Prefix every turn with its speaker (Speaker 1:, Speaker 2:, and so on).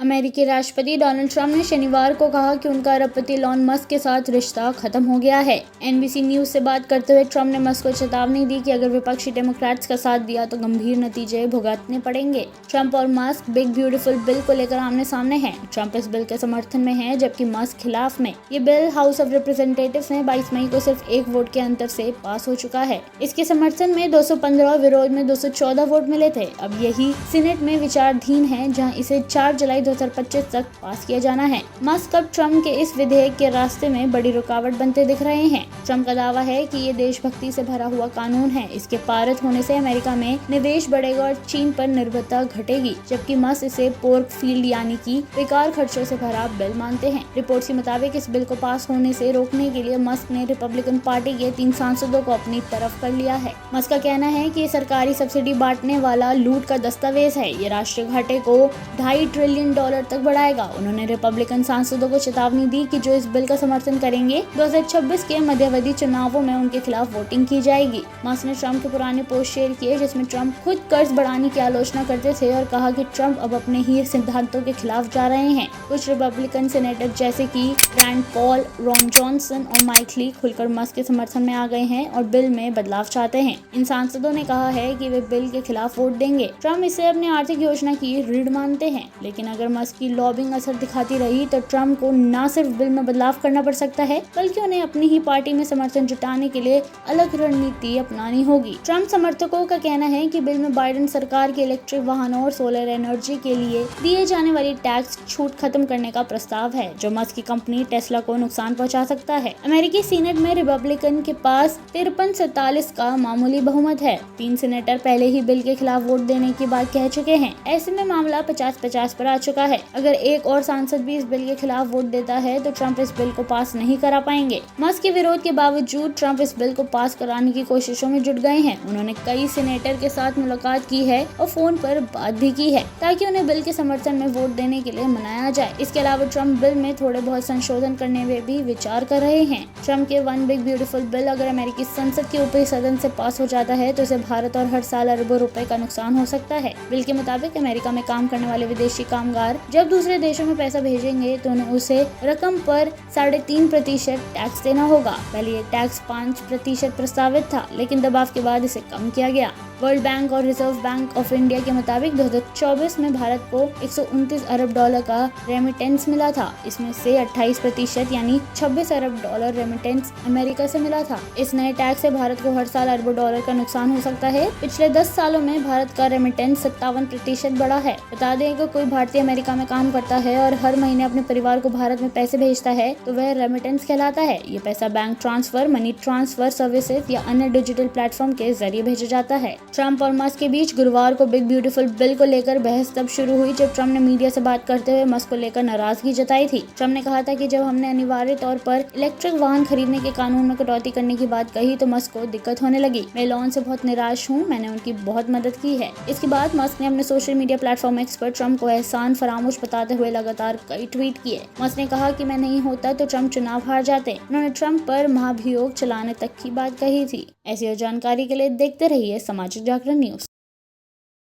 Speaker 1: अमेरिकी राष्ट्रपति Donald Trump ने शनिवार को कहा कि उनका अरबपति इलॉन मस्क के साथ रिश्ता खत्म हो गया है। एनबीसी न्यूज से बात करते हुए ट्रंप ने मस्क को चेतावनी दी कि अगर विपक्षी डेमोक्रेट्स का साथ दिया तो गंभीर नतीजे भुगतने पड़ेंगे। ट्रंप और मस्क बिग ब्यूटीफुल बिल को लेकर आमने सामने हैं। ट्रंप इस बिल के समर्थन में है जबकि मस्क खिलाफ में। ये बिल हाउस ऑफ रिप्रेजेंटेटिव्स में 22 मई को सिर्फ एक वोट के अंतर से पास हो चुका है। इसके समर्थन में 215, विरोध में 214 वोट मिले थे। अब यही सीनेट में विचाराधीन है जहां इसे 4 जुलाई 2025 तक पास किया जाना है। मस्क अब ट्रंप के इस विधेयक के रास्ते में बड़ी रुकावट बनते दिख रहे हैं। ट्रंप का दावा है कि ये देशभक्ति से भरा हुआ कानून है। इसके पारित होने से अमेरिका में निवेश बढ़ेगा और चीन पर निर्भरता घटेगी, जबकि मस्क इसे पोर्क फील्ड यानी कि बेकार खर्चों से भरा बिल मानते हैं। रिपोर्ट्स के मुताबिक इस बिल को पास होने से रोकने के लिए मस्क ने रिपब्लिकन पार्टी के 3 सांसदों को अपनी तरफ कर लिया है। मस्क का कहना है कि सरकारी सब्सिडी बांटने वाला लूट का दस्तावेज है। ये राष्ट्रीय घाटे को $2.5 ट्रिलियन तक बढ़ाएगा। उन्होंने रिपब्लिकन सांसदों को चेतावनी दी कि जो इस बिल का समर्थन करेंगे 2026 के मध्यावधि चुनावों में उनके खिलाफ वोटिंग की जाएगी। मस्क ने ट्रंप के पुराने पोस्ट शेयर किए जिसमें ट्रंप खुद कर्ज बढ़ाने की आलोचना करते थे और कहा कि ट्रंप अब अपने ही सिद्धांतों के खिलाफ जा रहे हैं। कुछ रिपब्लिकन सेनेटर जैसे कि रैंड पॉल, रॉन जॉनसन और माइक ली खुलकर मस्क के समर्थन में आ गए हैं और बिल में बदलाव चाहते हैं। इन सांसदों ने कहा है कि वे बिल के खिलाफ वोट देंगे। ट्रंप इसे अपनी आर्थिक योजना की रीढ़ मानते हैं, लेकिन अगर मस्क की लॉबिंग असर दिखाती रही तो ट्रंप को न सिर्फ बिल में बदलाव करना पड़ सकता है बल्कि उन्हें अपनी ही पार्टी में समर्थन जुटाने के लिए अलग रणनीति अपनानी होगी। ट्रंप समर्थकों का कहना है कि बिल में बाइडेन सरकार के इलेक्ट्रिक वाहनों और सोलर एनर्जी के लिए दिए जाने वाली टैक्स छूट खत्म करने का प्रस्ताव है, जो मस्क की कंपनी टेस्ला को नुकसान पहुंचा सकता है। अमेरिकी सीनेट में रिपब्लिकन के पास 53-47 का मामूली बहुमत है। 3 सेनेटर पहले ही बिल के खिलाफ वोट देने की बात कह चुके हैं। ऐसे में मामला 50-50 पर आ चुका है। अगर एक और सांसद भी इस बिल के खिलाफ वोट देता है तो ट्रंप इस बिल को पास नहीं करा पाएंगे। मस्क के विरोध के बावजूद ट्रंप इस बिल को पास कराने की कोशिशों में जुट गए हैं। उन्होंने कई सेनेटर के साथ मुलाकात की है और फोन पर बात भी की है ताकि उन्हें बिल के समर्थन में वोट देने के लिए मनाया जाए। इसके अलावा ट्रंप बिल में थोड़े बहुत संशोधन करने में भी विचार कर रहे हैं। ट्रंप के वन बिग ब्यूटीफुल बिल अगर अमेरिकी संसद के ऊपरी सदन से पास हो जाता है तो इसे भारत और हर साल अरबों रुपए का नुकसान हो सकता है। बिल के मुताबिक अमेरिका में काम करने वाले विदेशी कामगार जब दूसरे देशों में पैसा भेजेंगे तो उन्हें उसे रकम पर 3.5% टैक्स देना होगा। पहले ये टैक्स 5% प्रस्तावित था, लेकिन दबाव के बाद इसे कम किया गया। वर्ल्ड बैंक और रिजर्व बैंक ऑफ इंडिया के मुताबिक 2024 में भारत को $129 अरब का रेमिटेंस मिला था। इसमें से 28% यानी $26 अरब रेमिटेंस अमेरिका से मिला था। इस नए टैक्स से भारत को हर साल अरबों डॉलर का नुकसान हो सकता है। पिछले 10 सालों में भारत का रेमिटेंस 57% बढ़ा है। बता दें कि कोई भारतीय अमेरिका में काम करता है और हर महीने अपने परिवार को भारत में पैसे भेजता है तो वह रेमिटेंस कहलाता है। ये पैसा bank transfer, money transfer services या अन्य डिजिटल प्लेटफॉर्म के जरिए भेजा जाता है। ट्रंप और मस्क के बीच गुरुवार को बिग ब्यूटीफुल बिल को लेकर बहस तब शुरू हुई जब ट्रंप ने मीडिया से बात करते हुए मस्क को लेकर नाराजगी जताई थी। ट्रंप ने कहा था कि जब हमने अनिवार्य तौर पर इलेक्ट्रिक वाहन खरीदने के कानून में कटौती करने की बात कही तो मस्क को दिक्कत होने लगी। मैं इलॉन से बहुत निराश हूँ, मैंने उनकी बहुत मदद की है। इसके बाद मस्क ने अपने सोशल मीडिया प्लेटफॉर्म एक्स पर ट्रंप को एहसान फरामोश बताते हुए लगातार कई ट्वीट किए। मस्क ने कहा कि मैं नहीं होता तो ट्रंप चुनाव हार जाते। उन्होंने ट्रंप पर महाभियोग चलाने तक की बात कही थी। ऐसी और जानकारी के लिए देखते रहिए सामाजिक जागरण न्यूज।